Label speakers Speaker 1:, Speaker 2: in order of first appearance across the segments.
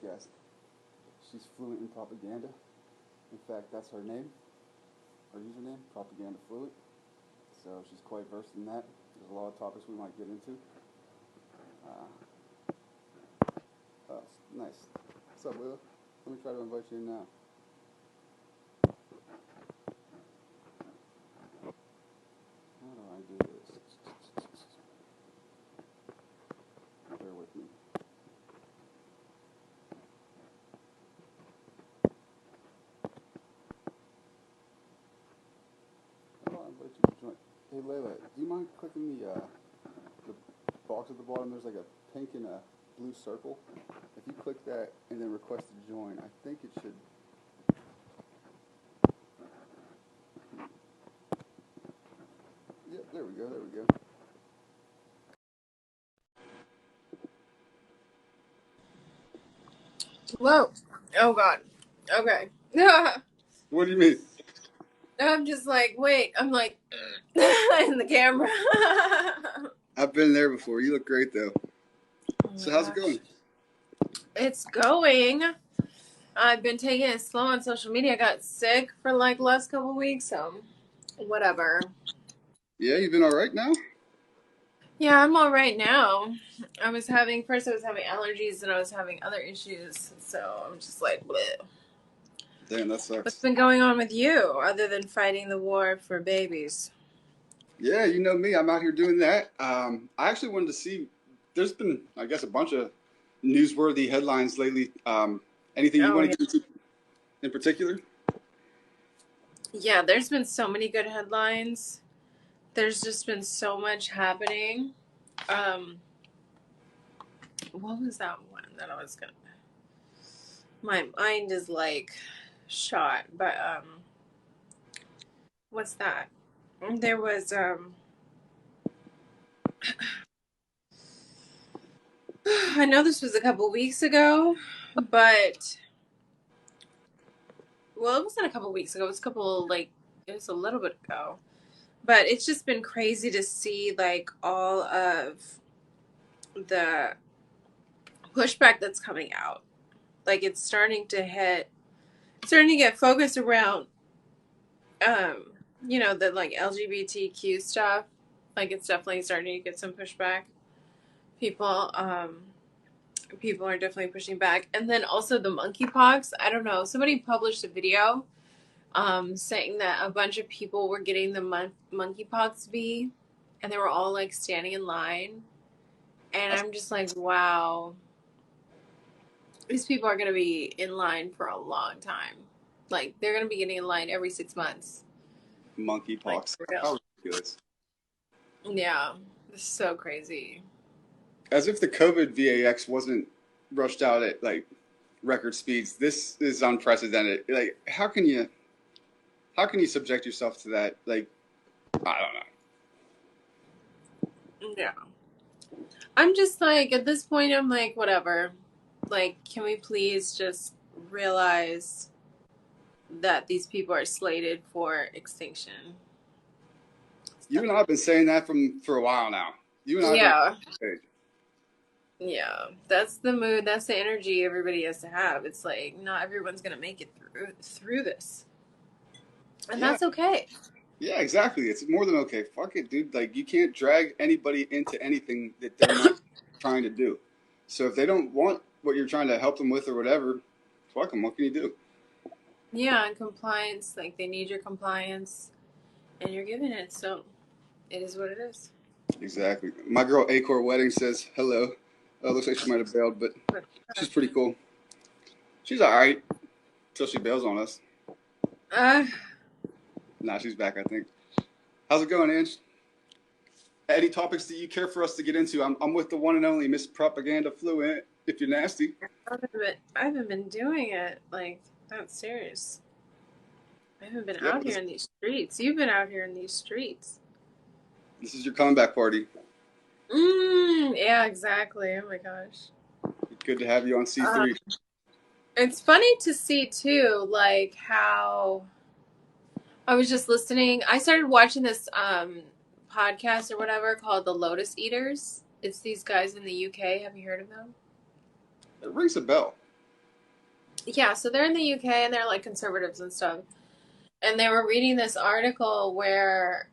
Speaker 1: guest. She's fluent in propaganda. In fact, that's her name, her username, Propaganda Fluent. So she's quite versed in that. There's a lot of topics we might get into. Oh, nice. What's up, Willa? Let me try to invite you in now. How do I do this? Bear with me. How do I invite you to join? Hey, Layla, do you mind clicking the box at the bottom? There's like a pink and a blue circle. If you click that and then request to join, I think it should. Yep, there we go. There we go.
Speaker 2: Whoa. Oh, God. Okay.
Speaker 1: What do you mean?
Speaker 2: I'm just like, wait. I'm like, in the camera.
Speaker 1: I've been there before. You look great, though.
Speaker 2: Oh
Speaker 1: So
Speaker 2: my
Speaker 1: how's it
Speaker 2: gosh.
Speaker 1: going?
Speaker 2: It's going. I've been taking it slow on social media. I got sick for like the last couple of weeks, so whatever.
Speaker 1: Yeah, you've been all right now?
Speaker 2: Yeah, I'm all right now. I was having allergies and I was having other issues, so I'm just like, bleh.
Speaker 1: Damn, that
Speaker 2: What's
Speaker 1: sucks.
Speaker 2: been going on with you other than fighting the war for babies?
Speaker 1: Yeah, you know me. I'm out here doing that. I actually wanted to see. There's been, I guess, a bunch of newsworthy headlines lately. Anything you
Speaker 2: Oh,
Speaker 1: want
Speaker 2: yeah.
Speaker 1: to get into in particular?
Speaker 2: Yeah, there's been so many good headlines. There's just been so much happening. What was that one that I was gonna? My mind is like shot, but what's that? There was I know this was a couple weeks ago, but well, it wasn't a couple weeks ago. It was it was a little bit ago. But it's just been crazy to see like all of the pushback that's coming out. Like it's starting to get focused around the like LGBTQ stuff. Like it's definitely starting to get some pushback. People people are definitely pushing back. And then also the monkeypox. I don't know. Somebody published a video saying that a bunch of people were getting the monkeypox V and they were all like standing in line. And I'm just like, wow, these people are going to be in line for a long time. Like they're going to be getting in line every 6 months. Like
Speaker 1: Monkeypox.
Speaker 2: for real.
Speaker 1: How ridiculous.
Speaker 2: Yeah, it's so crazy.
Speaker 1: As if the COVID VAX wasn't rushed out at like record speeds. This is unprecedented. Like, how can you subject yourself to that? Like, I don't know.
Speaker 2: Yeah. I'm just like, at this point, I'm like, whatever. Like, can we please just realize that these people are slated for extinction?
Speaker 1: You and I have been saying that for a while now. You and I have been.
Speaker 2: Yeah. Yeah. That's the mood. That's the energy everybody has to have. It's like, not everyone's going to make it through this. And
Speaker 1: Yeah,
Speaker 2: that's okay.
Speaker 1: yeah, exactly. It's more than okay. Fuck it, dude. Like, you can't drag anybody into anything that they're not trying to do. So if they don't want what you're trying to help them with or whatever, fuck them. What can you do?
Speaker 2: Yeah, and compliance, like they need your compliance and you're giving it. So it is what it is.
Speaker 1: Exactly. My girl Acor Wedding says hello. Looks like she might have bailed, but she's pretty cool. She's all right until she bails on us.
Speaker 2: Uh,
Speaker 1: Nah, she's back, I think. How's it going, Ange? Any topics that you care for us to get into? I'm with the one and only Miss Propaganda Fluent. If you're nasty,
Speaker 2: I haven't been doing it like that serious. I haven't been
Speaker 1: yep.
Speaker 2: out here in these streets. You've been out here in these streets.
Speaker 1: This is your comeback party.
Speaker 2: Yeah, exactly. Oh my gosh.
Speaker 1: Good to have you on C3.
Speaker 2: It's funny to see too, like how I was just listening. I started watching this podcast or whatever called The Lotus Eaters. It's these guys in the UK. Have you heard of them?
Speaker 1: It rings a bell.
Speaker 2: yeah, so they're in the UK and they're like conservatives and stuff. And they were reading this article where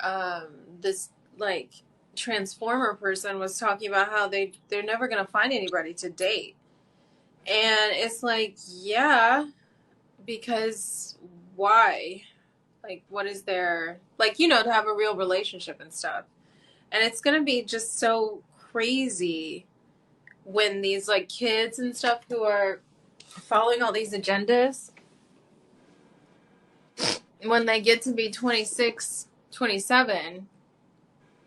Speaker 2: this like transformer person was talking about how they're never gonna find anybody to date. And it's like, yeah, because why? Like, what is there, like, to have a real relationship and stuff. And it's gonna be just so crazy when these like kids and stuff who are following all these agendas, when they get to be 26, 27,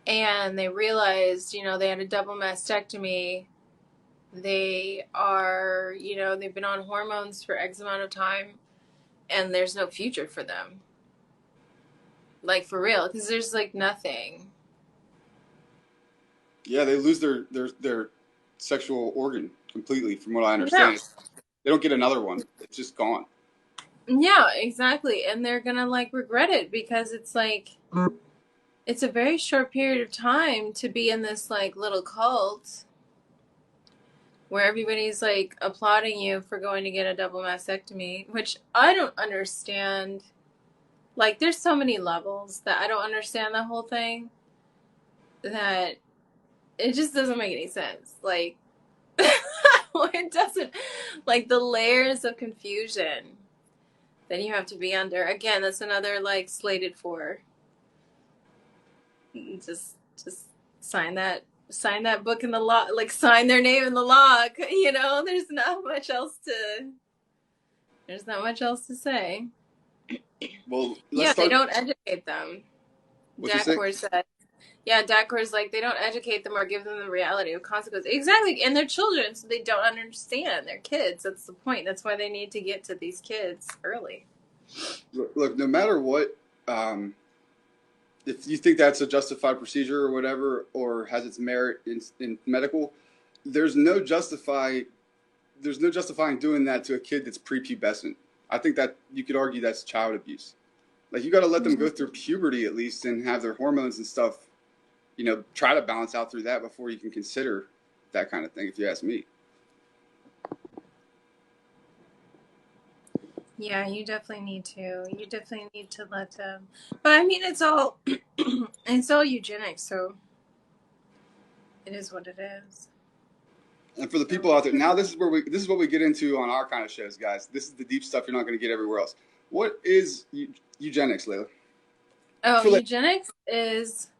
Speaker 2: and they realized, they had a double mastectomy, they are, they've been on hormones for X amount of time, and there's no future for them. Like, for real, because there's like nothing.
Speaker 1: Yeah, they lose their sexual organ completely, from what I
Speaker 2: Yeah.
Speaker 1: understand. They don't get another one. It's just gone.
Speaker 2: Yeah, exactly. And they're gonna like regret it because it's like it's a very short period of time to be in this like little cult where everybody's like applauding you for going to get a double mastectomy, which I don't understand. Like, there's so many levels that I don't understand the whole thing, that it just doesn't make any sense. Like, it doesn't, like, the layers of confusion that you have to be under. Again, that's another like slated for. Just sign that book in the log, like sign their name in the log. There's not much else to say.
Speaker 1: Well, let's
Speaker 2: Yeah, they
Speaker 1: start.
Speaker 2: don't educate them.
Speaker 1: What you say?
Speaker 2: Dakor said, yeah, Dakor's like, they don't educate them or give them the reality of consequences. Exactly, and they're children, so they don't understand. They're kids. That's the point. That's why they need to get to these kids early.
Speaker 1: Look, no matter what, if you think that's a justified procedure or whatever, or has its merit in medical, there's no justify there's no justifying doing that to a kid that's prepubescent. I think that you could argue that's child abuse. Like, you got to let them go through puberty at least and have their hormones and stuff, try to balance out through that before you can consider that kind of thing, if you ask me.
Speaker 2: Yeah, you definitely need to. You definitely need to let them. But I mean, it's all it's all eugenics, so it is what it is.
Speaker 1: And for the people out there, now this is what we get into on our kind of shows, guys. This is the deep stuff you're not going to get everywhere else. What is eugenics, Layla?
Speaker 2: Oh,
Speaker 1: For like,
Speaker 2: eugenics is.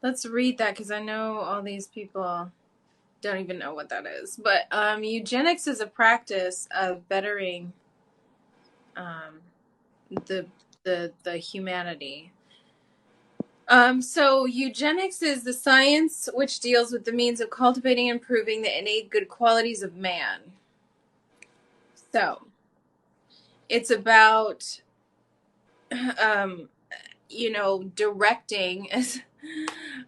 Speaker 2: Let's read that because I know all these people don't even know what that is. But eugenics is a practice of bettering um, the humanity. So eugenics is the science which deals with the means of cultivating and improving the innate good qualities of man. So it's about, directing, as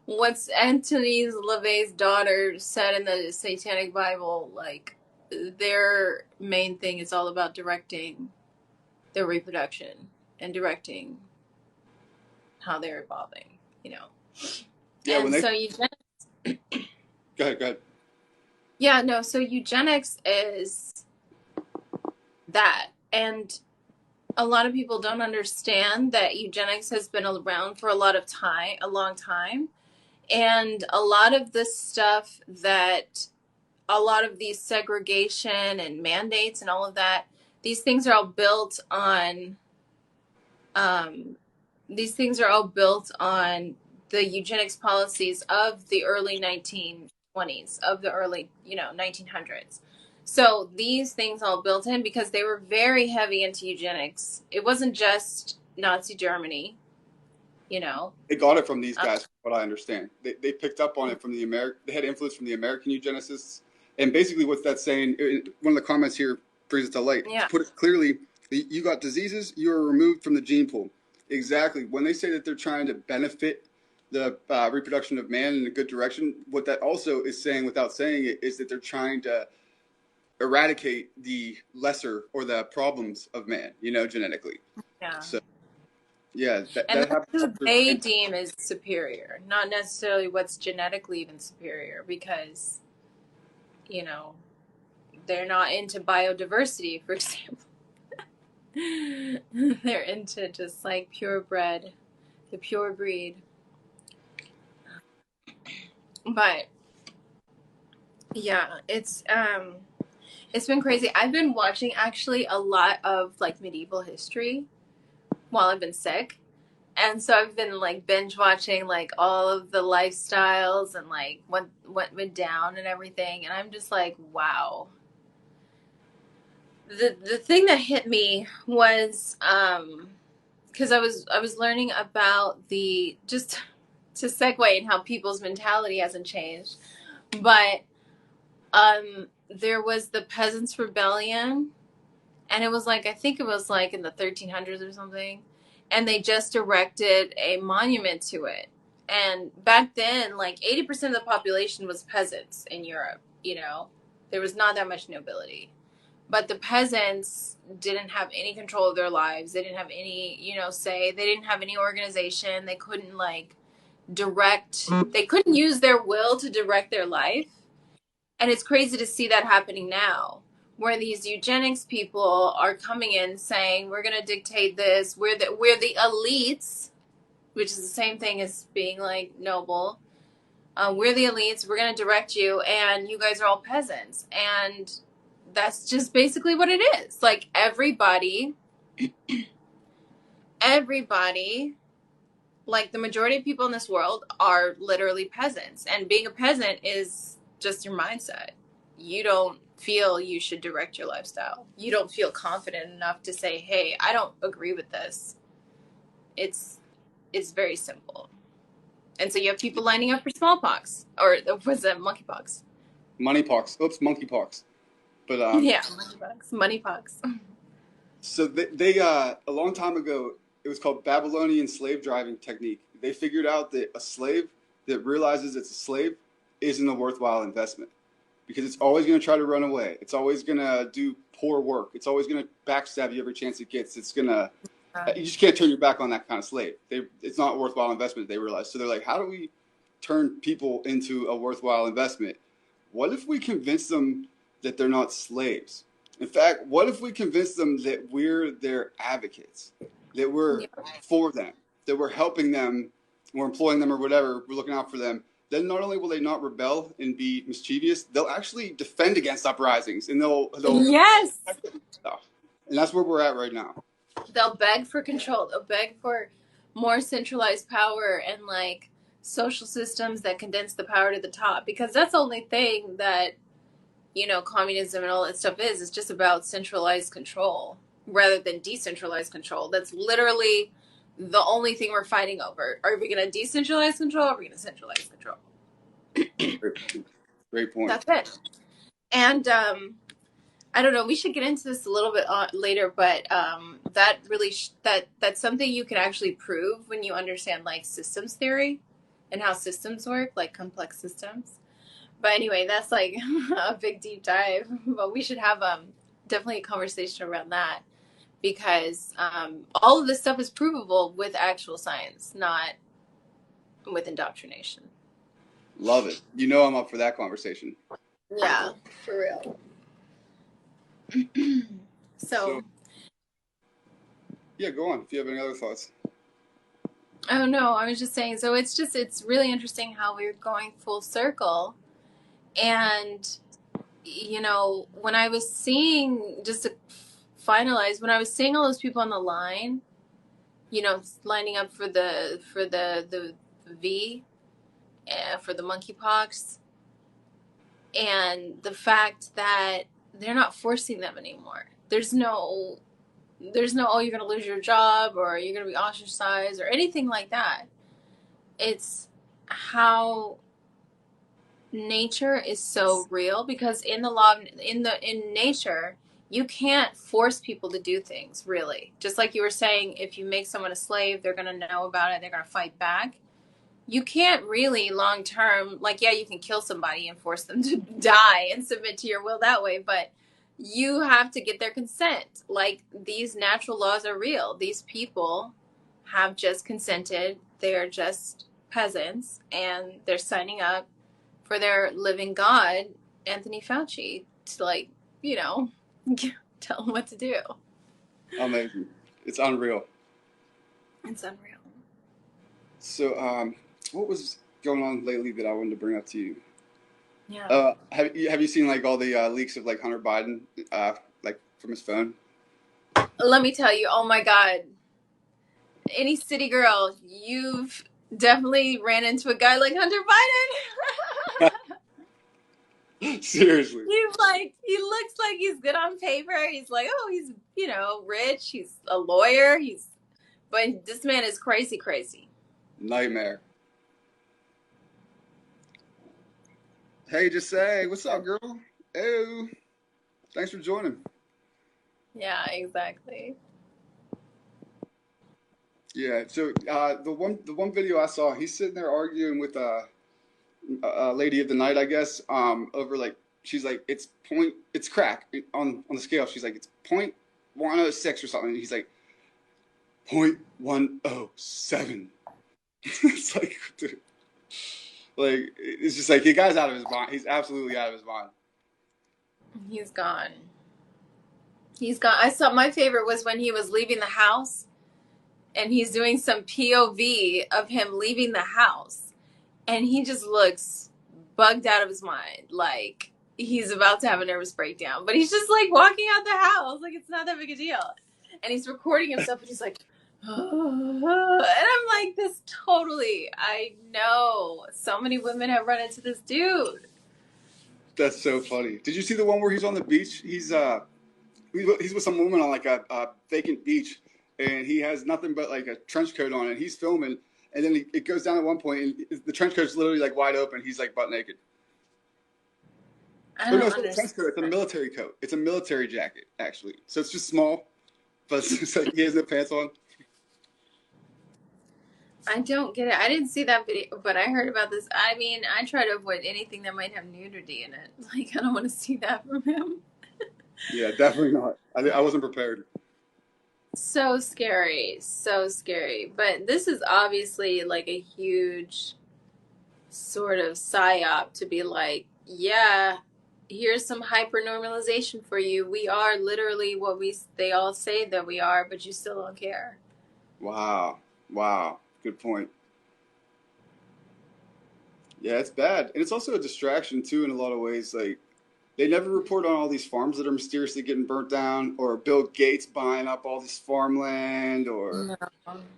Speaker 2: what's Antony LaVey's daughter said in the Satanic Bible, like, their main thing is all about directing their reproduction and directing how they're evolving.
Speaker 1: yeah, when
Speaker 2: And
Speaker 1: they
Speaker 2: so eugenics,
Speaker 1: go ahead.
Speaker 2: yeah, no, so eugenics is that. And a lot of people don't understand that eugenics has been around for a long time. And a lot of the stuff that a lot of these segregation and mandates and all of that, these things are all built on um, the eugenics policies of the early 1920s, of the early 1900s. So these things all built in because they were very heavy into eugenics. It wasn't just Nazi Germany,
Speaker 1: They got it from these guys, from what I understand. They picked up on it from the They had influence from the American eugenicists, and basically what that's saying. One of the comments here brings it to light.
Speaker 2: yeah.
Speaker 1: To put it clearly, you got diseases, you are removed from the gene pool. Exactly. When they say that they're trying to benefit the reproduction of man in a good direction, what that also is saying, without saying it, is that they're trying to eradicate the lesser or the problems of man, genetically.
Speaker 2: Yeah.
Speaker 1: So yeah,
Speaker 2: And
Speaker 1: that
Speaker 2: that's
Speaker 1: happens.
Speaker 2: who they deem as superior, not necessarily what's genetically even superior, because, they're not into biodiversity, for example. They're into just like purebred, the pure breed. But yeah, it's been crazy. I've been watching actually a lot of like medieval history while I've been sick. And so I've been like binge watching like all of the lifestyles and like what went down and everything. And I'm just like, wow. The thing that hit me was because I was learning about the just to segue and how people's mentality hasn't changed. But there was the Peasants Rebellion, and it was like I think it was like in the 1300s or something, and they just erected a monument to it. And back then, like 80% of the population was peasants in Europe. There was not that much nobility, but the peasants didn't have any control of their lives. They didn't have any, say. They didn't have any organization. They couldn't like direct. They couldn't use their will to direct their life. And it's crazy to see that happening now, where these eugenics people are coming in saying, we're going to dictate this. We're the elites, which is the same thing as being like noble. We're the elites. We're going to direct you, and you guys are all peasants. And that's just basically what it is. Like everybody, like the majority of people in this world are literally peasants. And being a peasant is just your mindset. You don't feel you should direct your lifestyle. You don't feel confident enough to say, hey, I don't agree with this. It's very simple. And so you have people lining up for smallpox, or was it monkeypox?
Speaker 1: Moneypox. Oops, monkeypox. But
Speaker 2: Yeah, monkeypox, moneypox.
Speaker 1: so they a long time ago, it was called Babylonian slave driving technique. They figured out that a slave that realizes it's a slave isn't a worthwhile investment because it's always going to try to run away. It's always going to do poor work. It's always going to backstab you every chance it gets. It's going to you just can't turn your back on that kind of slave. It's not a worthwhile investment, they realize. So they're like, how do we turn people into a worthwhile investment? What if we convince them that they're not slaves? In fact, what if we convince them that we're their advocates, that we're for them, that we're helping them, we're employing them or whatever, we're looking out for them? Then not only will they not rebel and be mischievous, they'll actually defend against uprisings, and they'll
Speaker 2: Yes.
Speaker 1: stuff. And that's where we're at right now.
Speaker 2: They'll beg for control. They'll beg for more centralized power and like social systems that condense the power to the top, because that's the only thing that communism and all that stuff is. It's just about centralized control rather than decentralized control. That's literally the only thing we're fighting over. Are we going to decentralize control? Or are we going to centralize control?
Speaker 1: Great point.
Speaker 2: That's it. And I don't know. We should get into this a little bit later, but that really that's something you can actually prove when you understand like systems theory and how systems work, like complex systems. But anyway, that's like a big deep dive. But we should have definitely a conversation around that, because all of this stuff is provable with actual science, not with indoctrination.
Speaker 1: Love it. I'm up for that conversation.
Speaker 2: Yeah, for real. So,
Speaker 1: yeah, go on if you have any other thoughts.
Speaker 2: Oh no, I was just saying, so it's really interesting how we're going full circle. And when I was seeing, just to finalize, when I was seeing all those people on the line, lining up for the V, for the monkeypox, and the fact that they're not forcing them anymore. There's no, oh, you're going to lose your job or you're going to be ostracized or anything like that. It's how nature is so real, because in the law, in nature, you can't force people to do things, really. Just like you were saying, if you make someone a slave, they're going to know about it. They're going to fight back. You can't really long term, like, yeah, you can kill somebody and force them to die and submit to your will that way, but you have to get their consent. Like, these natural laws are real. These people have just consented. They're just peasants, and they're signing up for their living God, Anthony Fauci, to tell them what to do.
Speaker 1: Amazing. It's unreal.
Speaker 2: It's unreal.
Speaker 1: So, what was going on lately that I wanted to bring up to you?
Speaker 2: Yeah.
Speaker 1: Have you seen like all the leaks of like Hunter Biden, like from his phone?
Speaker 2: Let me tell you, oh my God, any city girl, you've definitely ran into a guy like Hunter Biden.
Speaker 1: Seriously,
Speaker 2: He's like, he looks like he's good on paper. He's like, oh, he's, rich. He's a lawyer. But this man is crazy, crazy.
Speaker 1: nightmare. Hey, just say, what's up, girl? Oh, thanks for joining.
Speaker 2: Yeah, exactly.
Speaker 1: Yeah. So, the one video I saw, he's sitting there arguing with lady of the night, I guess, over like she's like it's crack on the scale. She's like it's 0.106 or something. And he's like 0.107. It's like, dude, like it's just like the guy's out of his mind. He's absolutely out of his mind.
Speaker 2: He's gone. He's gone. I saw my favorite was when he was leaving the house and he's doing some POV of him leaving the house and he just looks bugged out of his mind. Like he's about to have a nervous breakdown, but he's just like walking out the house. Like it's not that big a deal. And he's recording himself and he's like, and I'm like, this totally, I know so many women have run into this dude.
Speaker 1: That's so funny. Did you see the one where he's on the beach? He's with some woman on like a vacant beach, and he has nothing but like a trench coat on, and he's filming, and then it goes down at one point, and the trench coat's literally like wide open. He's like butt naked.
Speaker 2: I
Speaker 1: Oh
Speaker 2: don't
Speaker 1: no, it's not a
Speaker 2: understand.
Speaker 1: trench coat. It's a military coat. It's a military jacket actually. So it's just small, but it's like he has no pants on.
Speaker 2: I don't get it. I didn't see that video, but I heard about this. I mean, I try to avoid anything that might have nudity in it. Like, I don't want to see that from him.
Speaker 1: Yeah, definitely not. I wasn't prepared.
Speaker 2: So scary. So scary. But this is obviously like a huge sort of psyop to be like, yeah, here's some hypernormalization for you. We are literally what they all say that we are, but you still don't care.
Speaker 1: Wow. Wow. Good point. Yeah, it's bad. And it's also a distraction too in a lot of ways. Like they never report on all these farms that are mysteriously getting burnt down or Bill Gates buying up all this farmland or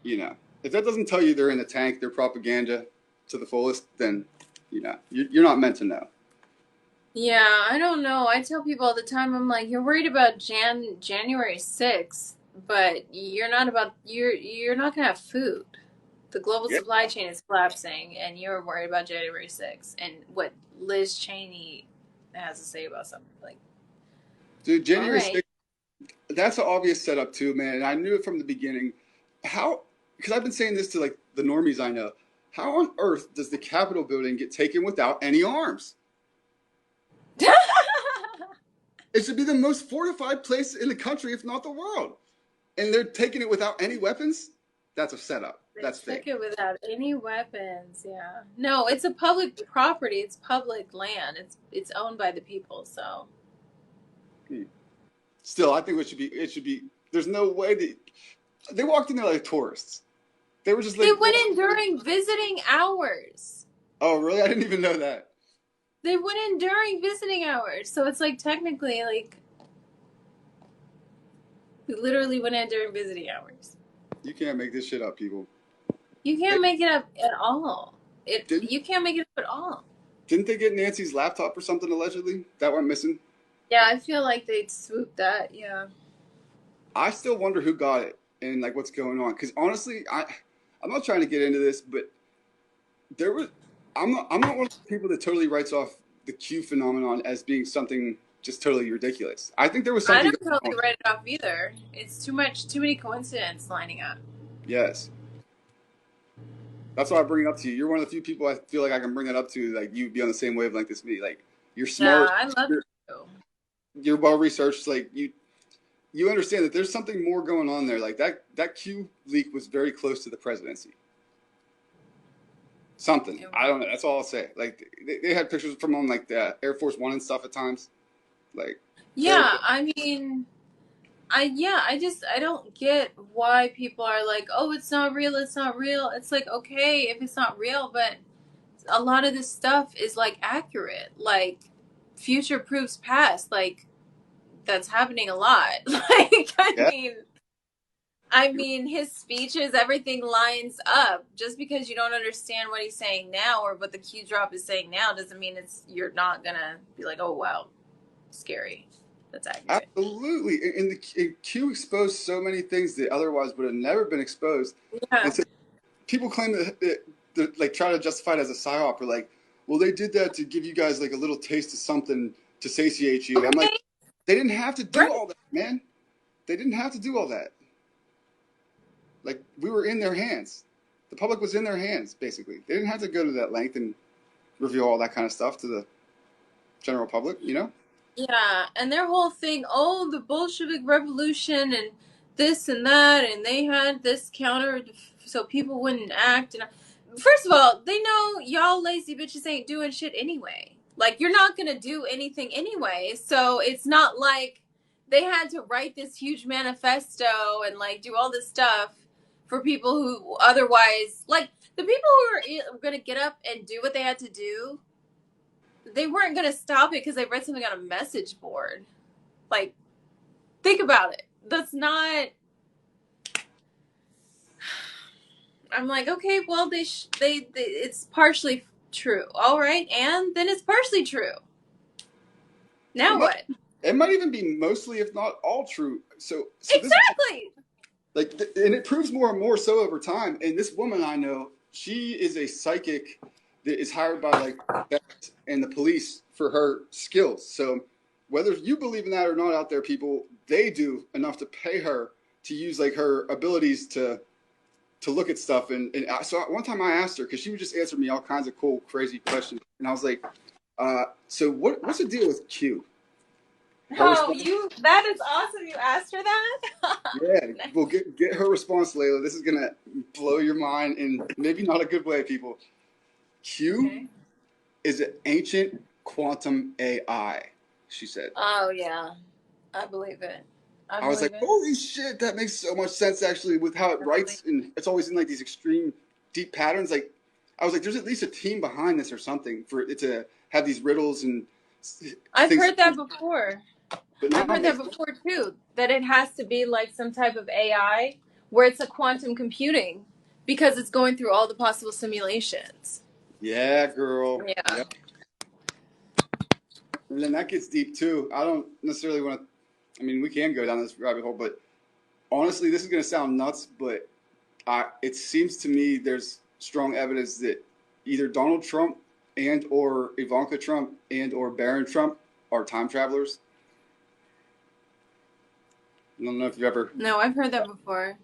Speaker 2: No.
Speaker 1: if that doesn't tell you they're in the tank, they're propaganda to the fullest, then you're not meant to know.
Speaker 2: Yeah, I don't know. I tell people all the time, I'm like, you're worried about January 6th, but you're not gonna have food. The global
Speaker 1: Yeah.
Speaker 2: supply chain is collapsing, and you're worried about January 6th and what Liz Cheney has to say about something. Like,
Speaker 1: Dude,
Speaker 2: all
Speaker 1: January
Speaker 2: right.
Speaker 1: 6th, that's an obvious setup too, man. And I knew it from the beginning. How, because I've been saying this to like the normies I know. How on earth does the Capitol building get taken without any arms? It should be the most fortified place in the country, if not the world. And they're taking it without any weapons? That's a setup.
Speaker 2: They
Speaker 1: That's
Speaker 2: took
Speaker 1: fake.
Speaker 2: it without any weapons. Yeah. No, it's a public property. It's public land. It's owned by the people. So
Speaker 1: Still, I think it should be, there's no way that, they walked in there like tourists. They were just like,
Speaker 2: they went in during visiting hours.
Speaker 1: oh, really? I didn't even know that.
Speaker 2: They went in during visiting hours. So it's like technically like we literally went in during visiting hours.
Speaker 1: You can't make this shit up, people.
Speaker 2: You can't make it up at all.
Speaker 1: Didn't,
Speaker 2: You can't make it up at all.
Speaker 1: didn't they get Nancy's laptop or something allegedly? That went missing?
Speaker 2: Yeah, I feel like they'd swoop that. Yeah.
Speaker 1: I still wonder who got it and like what's going on. Because honestly, I'm not trying to get into this, but there was I'm not one of the people that totally writes off the Q phenomenon as being something just totally ridiculous. I think there was
Speaker 2: I
Speaker 1: something
Speaker 2: don't
Speaker 1: going
Speaker 2: totally
Speaker 1: on.
Speaker 2: write it off either. It's too many coincidences lining up.
Speaker 1: Yes. That's why I bring it up to you. You're one of the few people I feel like I can bring that up to. Like you'd be on the same wavelength as me. Like you're
Speaker 2: Yeah,
Speaker 1: smart,
Speaker 2: I love
Speaker 1: you're,
Speaker 2: you.
Speaker 1: you're well researched. Like you understand that there's something more going on there. Like that Q leak was very close to the presidency. Something. I don't know. That's all I'll say. Like they had pictures from on like the Air Force One and stuff at times. Like
Speaker 2: Yeah, I mean, I don't get why people are like, oh, it's not real, it's not real. It's like, okay, if it's not real, but a lot of this stuff is like accurate. Like future proofs past. Like that's happening a lot. Like
Speaker 1: Yeah.
Speaker 2: I mean, his speeches, everything lines up. Just because you don't understand what he's saying now or what the Q drop is saying now doesn't mean you're not gonna be like, oh wow, scary. That's accurate.
Speaker 1: Absolutely. And Q exposed so many things that otherwise would have never been exposed.
Speaker 2: Yeah.
Speaker 1: And so people claim that like try to justify it as a psyop or like, well, they did that to give you guys like a little taste of something to satiate you. I'm like,
Speaker 2: Okay.
Speaker 1: they didn't have to do
Speaker 2: Right.
Speaker 1: all that, man. They didn't have to do all that. Like we were in their hands. The public was in their hands, basically. They didn't have to go to that length and reveal all that kind of stuff to the general public, you know?
Speaker 2: Yeah, and their whole thing, oh, the Bolshevik Revolution and this and that, and they had this counter so people wouldn't act. And first of all, they know y'all lazy bitches ain't doing shit anyway. Like you're not gonna do anything anyway, so it's not like they had to write this huge manifesto and like do all this stuff for people who otherwise, like the people who are gonna get up and do what they had to do, they weren't going to stop it because they read something on a message board. Like, think about it. That's not. I'm like, okay, well, it's partially true. All right, and then it's partially true.
Speaker 1: It
Speaker 2: Now
Speaker 1: might,
Speaker 2: what?
Speaker 1: it might even be mostly, if not all, true. So this
Speaker 2: Exactly.
Speaker 1: like, and it proves more and more so over time. And this woman I know, she is a psychic that is hired by like vets and the police for her skills. So whether you believe in that or not, out there, people, they do enough to pay her to use like her abilities to look at stuff. So one time I asked her because she would just answer me all kinds of cool, crazy questions, and I was like, "So what's the deal with Q?" Her
Speaker 2: Oh,
Speaker 1: response,
Speaker 2: that is awesome. You asked her that?
Speaker 1: yeah,
Speaker 2: Nice.
Speaker 1: well, get her response, Layla. This is gonna blow your mind in maybe not a good way, people. Q
Speaker 2: Okay.
Speaker 1: is an ancient quantum AI, she said.
Speaker 2: Oh, yeah. I believe it. I
Speaker 1: I was like,
Speaker 2: believe it.
Speaker 1: holy shit, that makes so much sense actually with how it
Speaker 2: I believe
Speaker 1: writes, and it's always in like these extreme, deep patterns. Like, I was like, there's at least a team behind this or something for it to have these riddles and
Speaker 2: I've
Speaker 1: things.
Speaker 2: heard that before.
Speaker 1: But now
Speaker 2: I've
Speaker 1: it
Speaker 2: heard that
Speaker 1: makes
Speaker 2: before too, that it has to be like some type of AI where it's a quantum computing because it's going through all the possible simulations.
Speaker 1: yeah, girl.
Speaker 2: Yeah.
Speaker 1: Yep. And then that gets deep too. I don't necessarily want to. I mean, we can go down this rabbit hole, but honestly, this is going to sound nuts, but it seems to me there's strong evidence that either Donald Trump and or Ivanka Trump and or Barron Trump are time travelers. I don't know if you've ever.
Speaker 2: No, I've heard that before.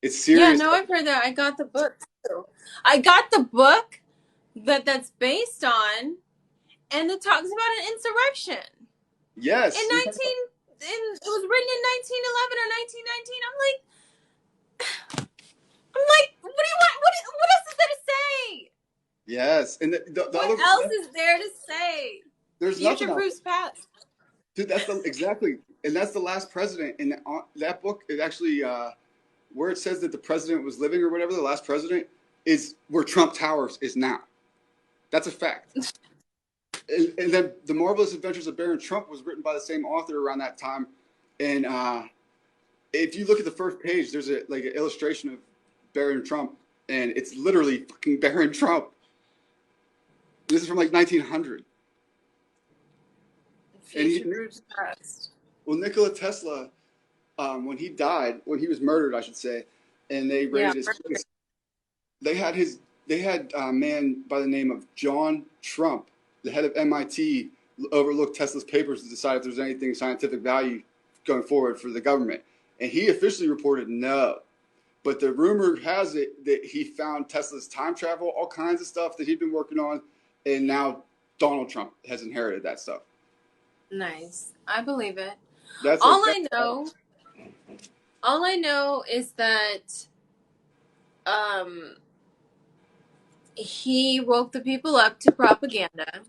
Speaker 1: It's
Speaker 2: Yeah,
Speaker 1: serious.
Speaker 2: no, I've heard that. I got the book too. I got the book that's based on, and it talks about an insurrection in
Speaker 1: Yes.
Speaker 2: 19. It was written in 1911 or 1919. I'm like, what do you want? What else is there to say?
Speaker 1: Yes. And the
Speaker 2: What
Speaker 1: other,
Speaker 2: else is there to say?
Speaker 1: there's
Speaker 2: Future
Speaker 1: nothing else.
Speaker 2: proofs past.
Speaker 1: Dude, exactly. And that's the last president. And that book, it actually, where it says that the president was living or whatever, the last president is where Trump Towers is now. That's a fact. And then The Marvelous Adventures of Barron Trump was written by the same author around that time. And if you look at the first page, there's like an illustration of Barron Trump, and it's literally fucking Barron Trump. This is from like 1900.
Speaker 2: Future proofs past.
Speaker 1: Well, Nikola Tesla, when he died, when he was murdered, I should say, and they raided his place, they had a man by the name of John Trump, the head of MIT, overlooked Tesla's papers to decide if there's anything scientific value going forward for the government, and he officially reported no. But the rumor has it that he found Tesla's time travel, all kinds of stuff that he'd been working on, and now Donald Trump has inherited that stuff.
Speaker 2: Nice. I believe it.
Speaker 1: That's
Speaker 2: all I know is that he woke the people up to propaganda,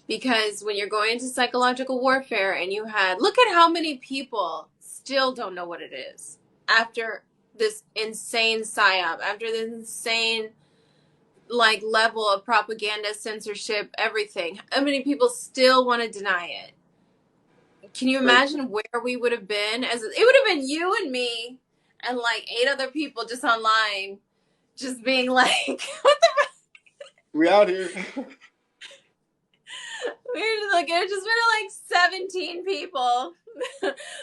Speaker 2: because when you're going into psychological warfare and look at how many people still don't know what it is after this insane psyop, after this insane like level of propaganda, censorship, everything. How many people still want to deny it? Can you
Speaker 1: Right.
Speaker 2: imagine where we would have been? As it would have been you and me and like 8 other people just online, just being like, what the
Speaker 1: We out here.
Speaker 2: we're just like, it just been like 17 people.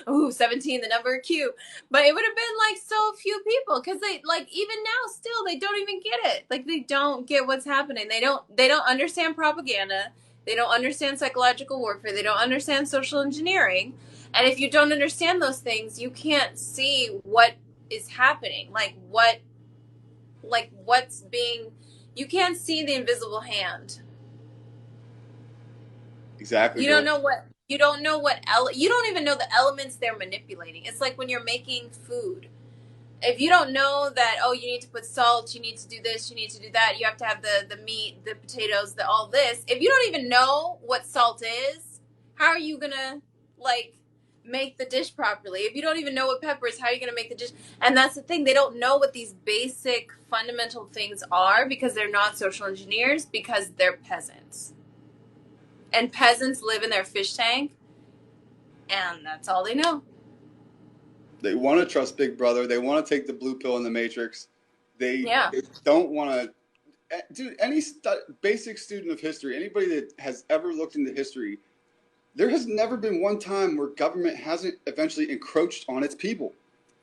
Speaker 2: Ooh, 17, the number cute. But it would have been like so few people because they like even now still they don't even get it. Like they don't get what's happening. They don't understand propaganda. They don't understand psychological warfare. They don't understand social engineering. And if you don't understand those things, you can't see what is happening. Like what's being you can't see the invisible hand.
Speaker 1: Exactly,
Speaker 2: You don't
Speaker 1: girl.
Speaker 2: know what you don't know what you don't even know the elements they're manipulating. It's like when you're making food. If you don't know that, oh, you need to put salt, you need to do this, you need to do that, you have to have the meat, the potatoes, the all this. If you don't even know what salt is, how are you gonna like make the dish properly? If you don't even know what pepper is, how are you gonna make the dish? And that's the thing, they don't know what these basic fundamental things are because they're not social engineers, because they're peasants. And peasants live in their fish tank, and that's all they know.
Speaker 1: They want to trust Big Brother. They want to take the blue pill in the Matrix.
Speaker 2: Yeah.
Speaker 1: They don't want to. Dude, any basic student of history, anybody that has ever looked into history, there has never been one time where government hasn't eventually encroached on its people.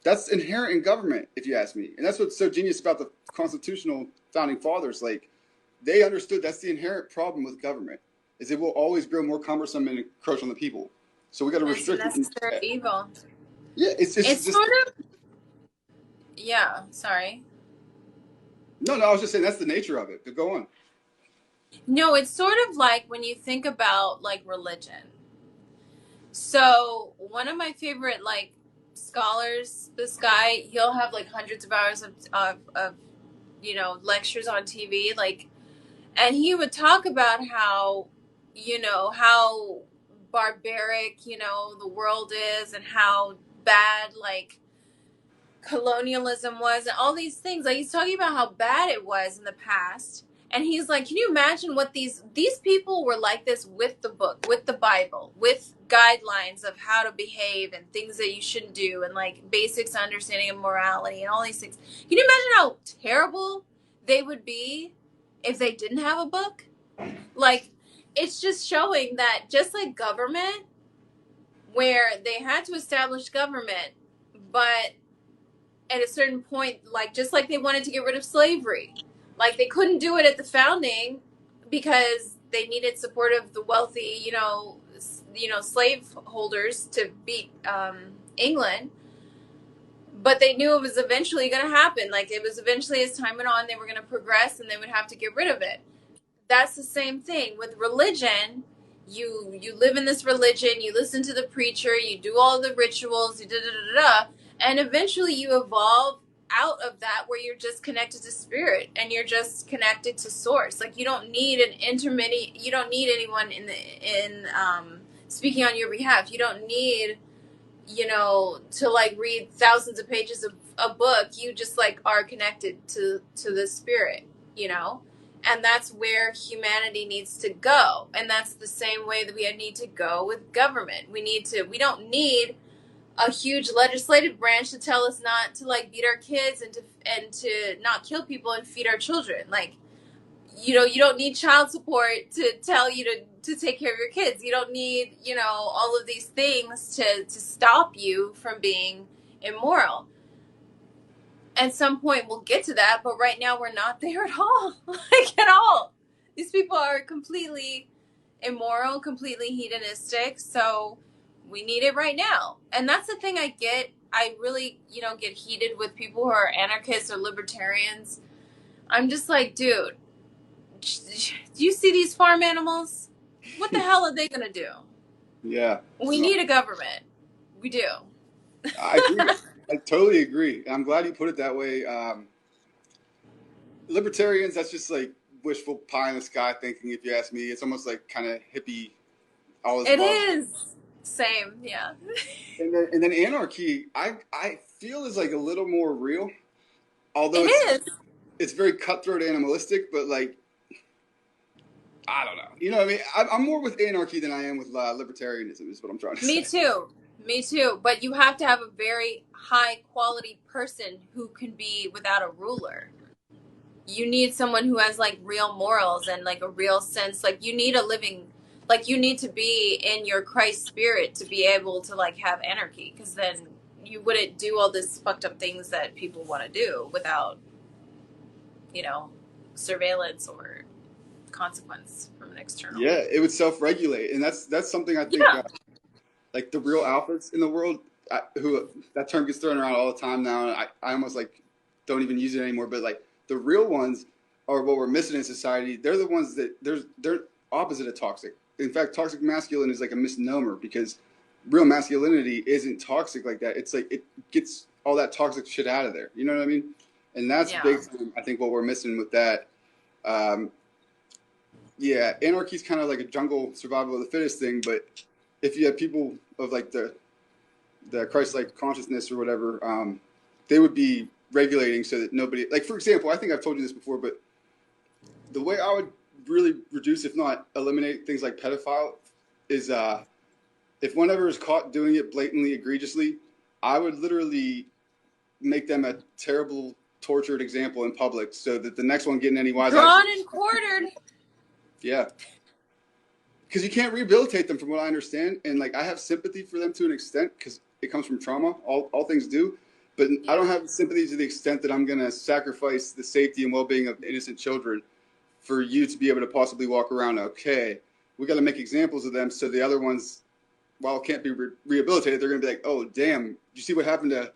Speaker 1: That's inherent in government, if you ask me. And that's what's so genius about the constitutional founding fathers. Like, they understood that's the inherent problem with government, is it will always grow more cumbersome and encroach on the people. So we got to
Speaker 2: It's a
Speaker 1: restrict
Speaker 2: necessary
Speaker 1: it.
Speaker 2: evil.
Speaker 1: Yeah, it's
Speaker 2: It's
Speaker 1: just.
Speaker 2: sort of, yeah, sorry.
Speaker 1: No, I was just saying that's the nature of it. But go on.
Speaker 2: No, it's sort of like when you think about like religion. So, one of my favorite like scholars, this guy, he'll have like hundreds of hours of lectures on TV, like, and he would talk about how, how barbaric, the world is and how bad, like, colonialism was and all these things. Like he's talking about how bad it was in the past. And he's like, can you imagine what these people were like this with the book, with the Bible, with guidelines of how to behave and things that you shouldn't do and like basics understanding of morality and all these things. Can you imagine how terrible they would be if they didn't have a book? Like it's just showing that just like government, where they had to establish government, but at a certain point, like just like they wanted to get rid of slavery, like they couldn't do it at the founding because they needed support of the wealthy, slave holders to beat England. But they knew it was eventually going to happen. Like it was eventually, as time went on, they were going to progress and they would have to get rid of it. That's the same thing with religion. You live in this religion, you listen to the preacher, you do all the rituals, you da da da da, and eventually you evolve out of that where you're just connected to spirit and you're just connected to source. Like you don't need an intermediate. You don't need anyone in speaking on your behalf. You don't need to like read thousands of pages of a book. You just like are connected to the spirit. And that's where humanity needs to go. And that's the same way that we need to go with government. We don't need a huge legislative branch to tell us not to like beat our kids and to not kill people and feed our children. Like, you don't need child support to tell you to take care of your kids. You don't need, all of these things to stop you from being immoral. At some point we'll get to that, but right now we're not there at all. Like at all. These people are completely immoral, completely hedonistic, so we need it right now. And that's the thing I get. I really, get heated with people who are anarchists or libertarians. I'm just like, dude, do you see these farm animals? What the hell are they going to do?
Speaker 1: Yeah.
Speaker 2: We need a government. We do.
Speaker 1: I agree. I totally agree. And I'm glad you put it that way. Libertarians, that's just like wishful pie in the sky thinking, if you ask me. It's almost like kind of hippie, all this
Speaker 2: It
Speaker 1: love.
Speaker 2: is. Same, yeah.
Speaker 1: And then anarchy, I feel is like a little more real, although
Speaker 2: It
Speaker 1: it's
Speaker 2: is.
Speaker 1: it's very cutthroat animalistic, but like I don't know. You know what I mean? I'm more with anarchy than I am with libertarianism. Is what I'm trying to
Speaker 2: Me
Speaker 1: say.
Speaker 2: too. Me too. But you have to have a very high quality person who can be without a ruler. You need someone who has like real morals and like a real sense. Like you need a living, like you need to be in your Christ spirit to be able to like have anarchy, because then you wouldn't do all this fucked up things that people want to do without, you know, surveillance or consequence from an external.
Speaker 1: Yeah, it would self-regulate, and that's something I think
Speaker 2: Yeah.
Speaker 1: like the real alphas in the world, who that term gets thrown around all the time now, and I almost like don't even use it anymore. But like the real ones are what we're missing in society. They're the ones that they're opposite of toxic. In fact, toxic masculine is like a misnomer because real masculinity isn't toxic like that. It's like it gets all that toxic shit out of there. You know what I mean? And that's
Speaker 2: Yeah.
Speaker 1: big time, I think what we're missing with that. Um, yeah, anarchy is kind of like a jungle survival of the fittest thing, but if you have people of like the Christ-like consciousness or whatever, they would be regulating so that nobody, like for example, I think I've told you this before, but the way I would really reduce, if not eliminate, things like pedophile is if one ever is caught doing it blatantly, egregiously, I would literally make them a terrible, tortured example in public so that the next one getting any wise
Speaker 2: Drawn
Speaker 1: ideas.
Speaker 2: and quartered.
Speaker 1: Yeah. Because you can't rehabilitate them from what I understand. And like I have sympathy for them to an extent because it comes from trauma. All things do. But I don't have sympathy to the extent that I'm going to sacrifice the safety and well-being of innocent children for you to be able to possibly walk around. Okay, we got to make examples of them so the other ones, while can't be rehabilitated, they're going to be like, oh, damn, you see what happened to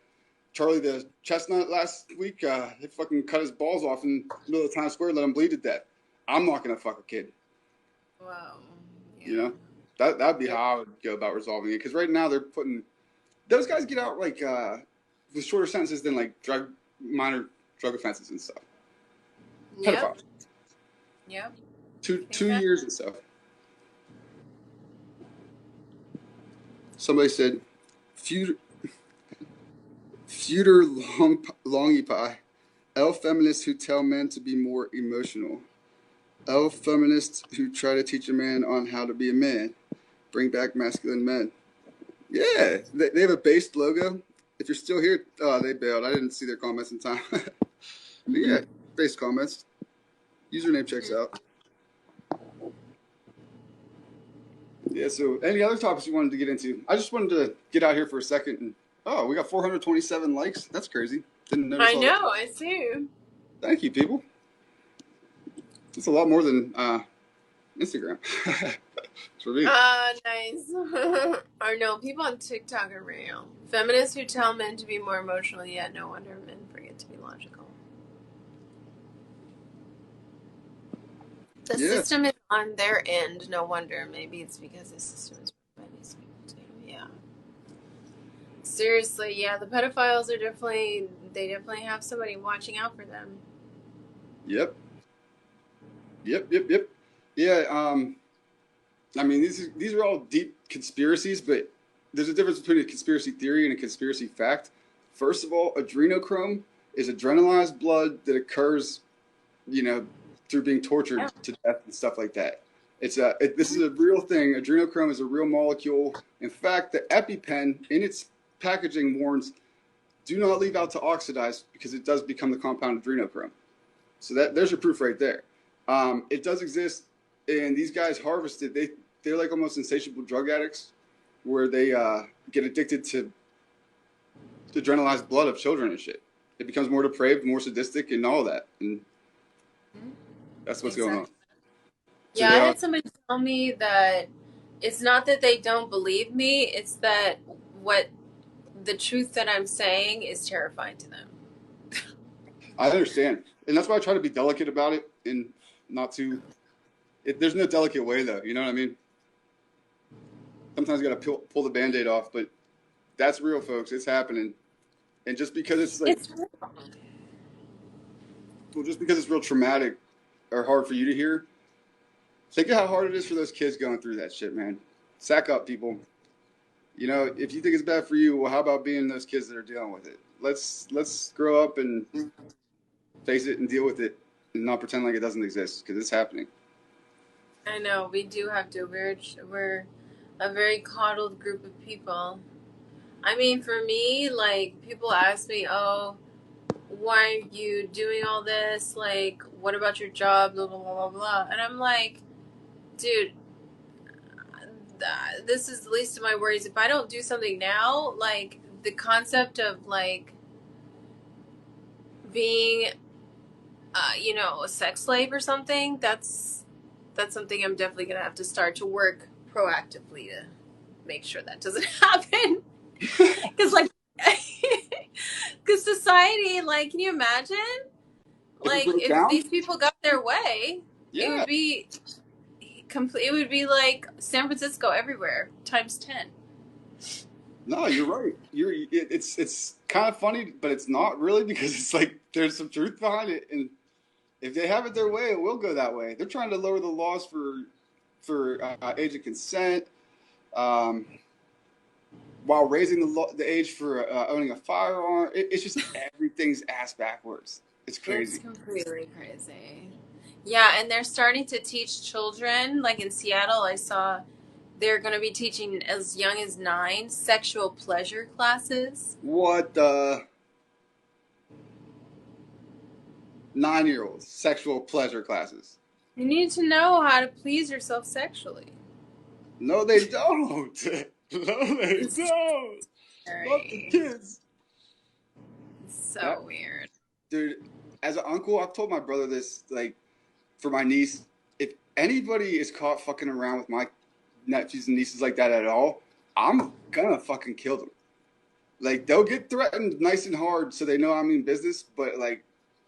Speaker 1: Charlie the Chestnut last week? They fucking cut his balls off in the middle of Times Square and let him bleed to death. I'm not going to fuck a kid.
Speaker 2: Wow. Yeah.
Speaker 1: You know? That'd be how I would go about resolving it. Because right now they're putting those guys get out like with shorter sentences than like minor drug offenses and stuff.
Speaker 2: Yep.
Speaker 1: Pedophiles.
Speaker 2: Yep.
Speaker 1: 2 years and stuff. Somebody said, "Future longy pie, L feminists who tell men to be more emotional, L feminists who try to teach a man on how to be a man, bring back masculine men." Yeah, they have a based logo. If you're still here, they bailed. I didn't see their comments in time. But yeah, based comments. Username checks out. Yeah, so any other topics you wanted to get into? I just wanted to get out here for a second. And, oh, we got 427 likes. That's crazy. Didn't notice
Speaker 2: I
Speaker 1: all that.
Speaker 2: know, I see.
Speaker 1: Thank you, people. That's a lot more than Instagram. For me.
Speaker 2: Nice. Or no, people on TikTok are real. Feminists who tell men to be more emotional, yet no wonder men forget to be logical. The
Speaker 1: Yeah.
Speaker 2: system is on their end, no wonder. Maybe it's because the system is run by these people too. Yeah. Seriously, yeah, the pedophiles are they definitely have somebody watching out for them.
Speaker 1: Yep. Yeah. I mean, these are all deep conspiracies, but there's a difference between a conspiracy theory and a conspiracy fact. First of all, adrenochrome is adrenalized blood that occurs, through being tortured to death and stuff like that. This is a real thing. Adrenochrome is a real molecule. In fact, the EpiPen in its packaging warns, do not leave out to oxidize because it does become the compound adrenochrome. So there's your proof right there. It does exist, and these guys harvest it. They're like almost insatiable drug addicts, where they get addicted to adrenalized blood of children and shit. It becomes more depraved, more sadistic, and all that. And that's what's going on. So
Speaker 2: Yeah, I had somebody tell me that it's not that they don't believe me, it's that what the truth that I'm saying is terrifying to them.
Speaker 1: I understand. And that's why I try to be delicate about it and not too... there's no delicate way, though. You know what I mean? Sometimes you got to pull the Band-Aid off, but that's real, folks. It's happening. And just because it's like... just because it's real traumatic or hard for you to hear, think of how hard it is for those kids going through that shit, man. Sack up, people. You know, if you think it's bad for you, well, how about being those kids that are dealing with it? Let's grow up and face it and deal with it, and not pretend like it doesn't exist because it's happening.
Speaker 2: I know we do have to. We're a very coddled group of people. I mean, for me, like people ask me, "Oh, why are you doing all this? Like, what about your job?" Blah blah blah blah blah. And I'm like, dude, this is the least of my worries. If I don't do something now, like the concept of like being, a sex slave or something, that's something I'm definitely gonna have to start to work proactively to make sure that doesn't happen. Because like, because society, like, can you imagine?
Speaker 1: If it
Speaker 2: Like,
Speaker 1: broke
Speaker 2: if
Speaker 1: down,
Speaker 2: these people got their way, it
Speaker 1: yeah.
Speaker 2: would be complete. It would be like San Francisco everywhere times 10.
Speaker 1: No, you're right. It's kind of funny, but it's not really because it's like there's some truth behind it, and if they have it their way, it will go that way. They're trying to lower the laws for age of consent, um, while raising the age for owning a firearm. It's just everything's ass backwards. It's
Speaker 2: It's
Speaker 1: crazy.
Speaker 2: completely crazy. Yeah, and they're starting to teach children, like in Seattle, I saw they're going to be teaching as young as 9 sexual pleasure classes.
Speaker 1: What the 9-year-olds sexual pleasure classes?
Speaker 2: You need to know how to please yourself sexually.
Speaker 1: No, they don't. No, they
Speaker 2: It's
Speaker 1: don't. Not the
Speaker 2: scary.
Speaker 1: kids.
Speaker 2: It's
Speaker 1: That
Speaker 2: so weird.
Speaker 1: dude, as an uncle, I've told my brother this, like, for my niece, if anybody is caught fucking around with my nephews and nieces like that at all, I'm gonna fucking kill them. Like, they'll get threatened nice and hard so they know I mean business, but like,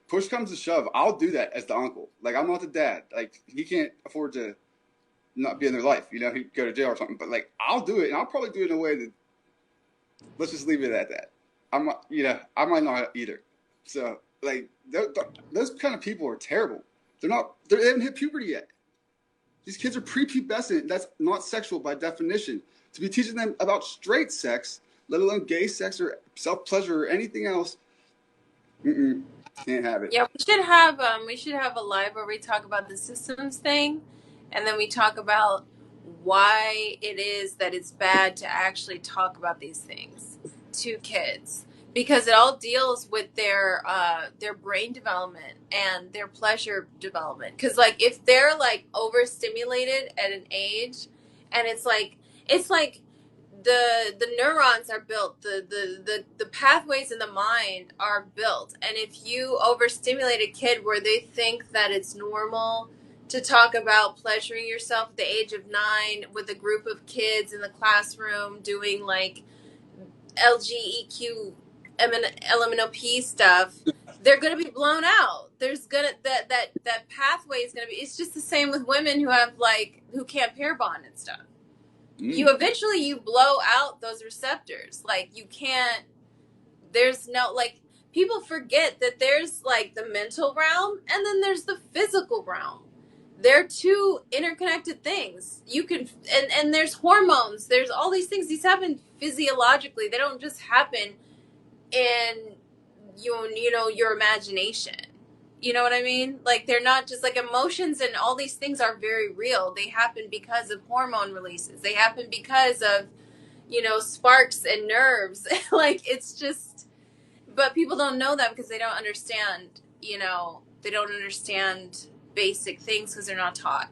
Speaker 1: push comes to shove, I'll do that as the uncle. Like, I'm not the dad. Like, he can't afford to not be in their life. You know, he'd go to jail or something. But like, I'll do it, and I'll probably do it in a way that, let's just leave it at that. I'm not, I might not either. So like, those kind of people are terrible. They haven't hit puberty yet. These kids are prepubescent. That's not sexual by definition. To be teaching them about straight sex, let alone gay sex or self pleasure or anything else, can't have it.
Speaker 2: Yeah, we should have a live where we talk about the systems thing, and then we talk about why it is that it's bad to actually talk about these things to kids, because it all deals with their brain development and their pleasure development. Because like if they're like overstimulated at an age, and it's like the neurons are built, the pathways in the mind are built, and if you overstimulate a kid where they think that it's normal to talk about pleasuring yourself at the age of 9 with a group of kids in the classroom doing like LGEQ LMNOP stuff, they're going to be blown out. There's gonna that pathway is going to be. It's just the same with women who have like who can't pair bond and stuff. You eventually you blow out those receptors. Like you can't. There's no like people forget that there's like the mental realm and then there's the physical realm. They're two interconnected things. You can and there's hormones. There's all these things. These happen physiologically. They don't just happen in your imagination. You know what I mean? Like they're not just like emotions, and all these things are very real. They happen because of hormone releases. They happen because of, sparks and nerves. Like it's just, but people don't know that because they don't understand, they don't understand basic things because they're not taught.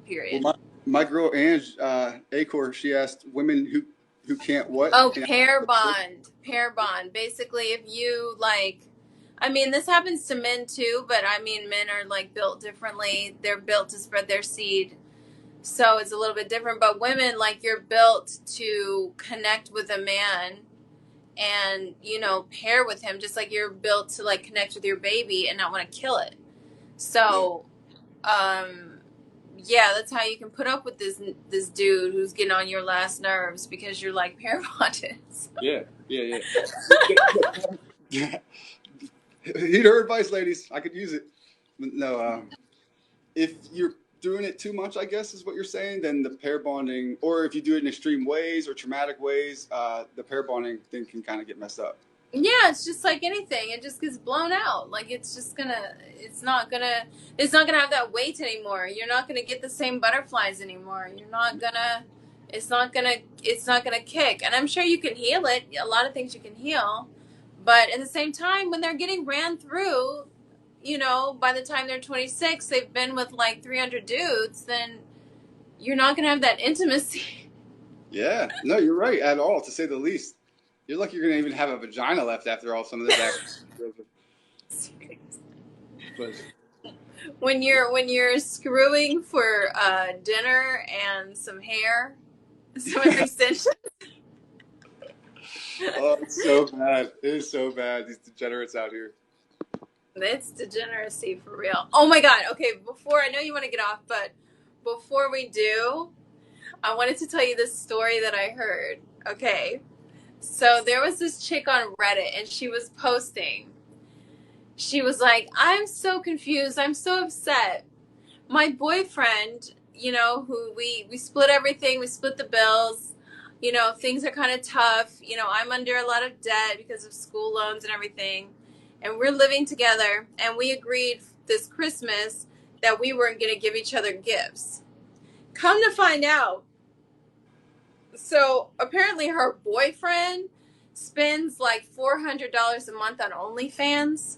Speaker 1: Well,
Speaker 2: Period.
Speaker 1: my girl Ange Acor, she asked women who can't what.
Speaker 2: Oh, pair bond. Pair bond. Basically, if you like, I mean, this happens to men too, but I mean, men are like built differently. They're built to spread their seed. So it's a little bit different. But women, like, you're built to connect with a man and, pair with him, just like you're built to like connect with your baby and not want to kill it. So, yeah, that's how you can put up with this dude who's getting on your last nerves because you're like pair bonded.
Speaker 1: Yeah, yeah, yeah. Heed her advice, ladies. I could use it. No, if you're doing it too much, I guess is what you're saying, then the pair bonding, or if you do it in extreme ways or traumatic ways, the pair bonding thing can kind of get messed up.
Speaker 2: Yeah, it's just like anything. It just gets blown out. Like it's not gonna have that weight anymore. You're not gonna get the same butterflies anymore. It's not gonna kick. And I'm sure you can heal it. A lot of things you can heal. But at the same time, when they're getting ran through, by the time they're 26, they've been with like 300 dudes, then you're not gonna have that intimacy.
Speaker 1: Yeah, no, you're right at all, to say the least. You're lucky you're gonna even have a vagina left after all some of this action. But
Speaker 2: When you're screwing for dinner and some hair, some extensions.
Speaker 1: oh, it's so bad. It is so bad. These degenerates out here.
Speaker 2: It's degeneracy for real. Oh my god. Okay, before I know you want to get off, but before we do, I wanted to tell you this story that I heard. Okay. So there was this chick on Reddit and she was posting. She was like, I'm so confused. I'm so upset. My boyfriend, who we split everything, we split the bills. Things are kind of tough. I'm under a lot of debt because of school loans and everything. And we're living together, and we agreed this Christmas that we weren't going to give each other gifts. Come to find out, so apparently her boyfriend spends like $400 a month on OnlyFans.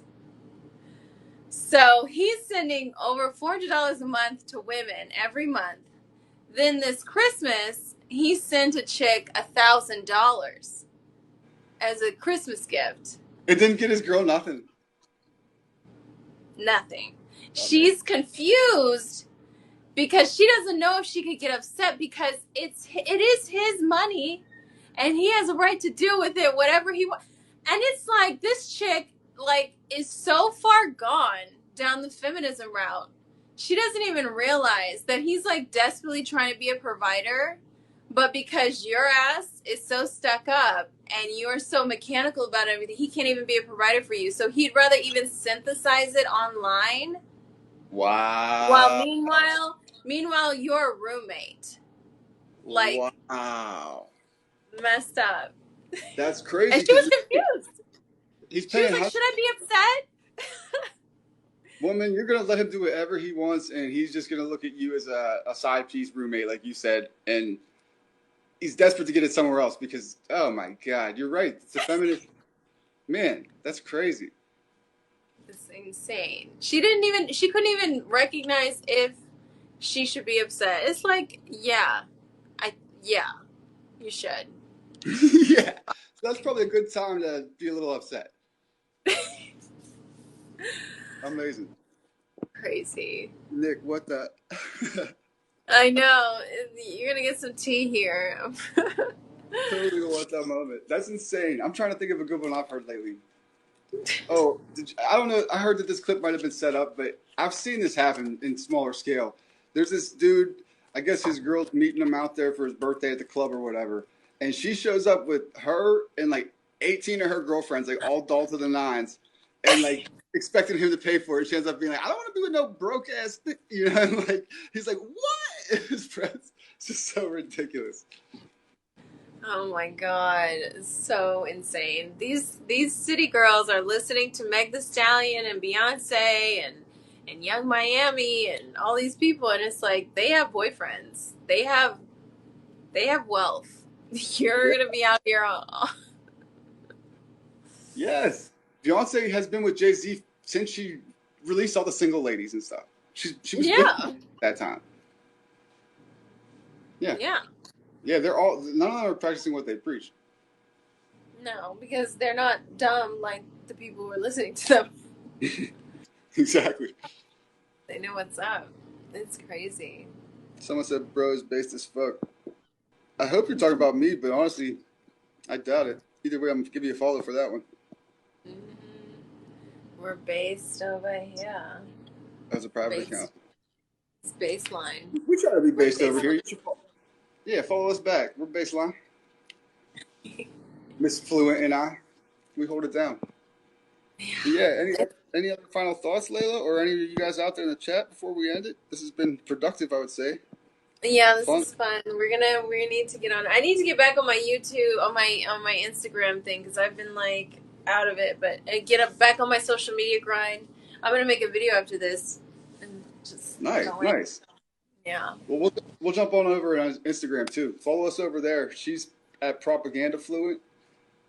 Speaker 2: So he's sending over $400 a month to women every month. Then this Christmas, he sent a chick $1,000 as a Christmas gift.
Speaker 1: It didn't get his girl nothing.
Speaker 2: Nothing. She's confused because she doesn't know if she could get upset because it is his money and he has a right to do with it whatever he wants. And it's like this chick is so far gone down the feminism route. She doesn't even realize that he's desperately trying to be a provider, but because your ass is so stuck up and you're so mechanical about everything, he can't even be a provider for you. So he'd rather even synthesize it online.
Speaker 1: Wow.
Speaker 2: While meanwhile you're a roommate.
Speaker 1: Wow.
Speaker 2: Messed up.
Speaker 1: That's crazy.
Speaker 2: And she was confused. She was like, should I be upset?
Speaker 1: Woman, you're going to let him do whatever he wants, and he's just going to look at you as a side piece roommate, like you said, and he's desperate to get it somewhere else because, oh my God, you're right. It's a feminist. Man, that's crazy.
Speaker 2: It's insane. She couldn't even recognize if she should be upset. It's like, yeah, you should.
Speaker 1: Yeah, so that's probably a good time to be a little upset. Amazing.
Speaker 2: Crazy.
Speaker 1: Nick, what the?
Speaker 2: I know. You're going to get some tea here.
Speaker 1: Totally want that moment. That's insane. I'm trying to think of a good one I've heard lately. Oh, I don't know. I heard that this clip might have been set up, but I've seen this happen in smaller scale. There's this dude, I guess his girl's meeting him out there for his birthday at the club or whatever, and she shows up with her and 18 of her girlfriends, all dolled to the nines, and expecting him to pay for it. She ends up being like, I don't want to be with no broke ass, and he's like, what? His friends, it's just so ridiculous.
Speaker 2: Oh my God, it's so insane. These city girls are listening to Meg Thee Stallion and Beyonce and Young Miami and all these people, and it's like they have boyfriends. They have wealth. You're gonna be out here all...
Speaker 1: Yes. Beyonce has been with Jay-Z since she released all the single ladies and stuff. She was at that time. Yeah.
Speaker 2: Yeah.
Speaker 1: Yeah, none of them are practicing what they preach.
Speaker 2: No, because they're not dumb like the people who are listening to them.
Speaker 1: Exactly.
Speaker 2: They know what's up. It's crazy.
Speaker 1: Someone said bro is based as fuck. I hope you're talking about me, but honestly, I doubt it. Either way, I'm going to give you a follow for that one.
Speaker 2: Mm-hmm. We're based over here.
Speaker 1: As a private account.
Speaker 2: It's baseline.
Speaker 1: We try to be based over here. You should follow us back. We're baseline. Miss Fluent and I, we hold it down. Yeah. any other final thoughts, Layla, or any of you guys out there in the chat before we end it? This has been productive, I would say.
Speaker 2: Yeah, this
Speaker 1: Fun.
Speaker 2: is fun. We're gonna need to get on. I need to get back on my YouTube, on my Instagram thing because I've been like out of it. But get up back on my social media grind. I'm gonna make a video after this and just
Speaker 1: Nice,
Speaker 2: go in.
Speaker 1: nice.
Speaker 2: Yeah.
Speaker 1: Well, we'll jump on over on Instagram too. Follow us over there. She's at Propaganda Fluent,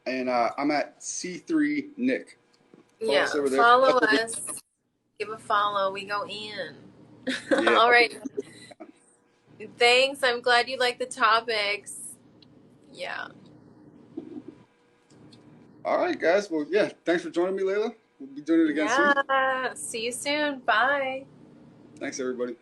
Speaker 1: and I'm at C3 Nick. Follow
Speaker 2: Yeah.
Speaker 1: us over there.
Speaker 2: Follow us. Give a follow. We go in.
Speaker 1: Yeah.
Speaker 2: All right. Thanks. I'm glad you like the topics. Yeah.
Speaker 1: All right, guys. Well, yeah. Thanks for joining me, Layla. We'll be doing it again soon.
Speaker 2: Yeah. See you soon. Bye.
Speaker 1: Thanks, everybody.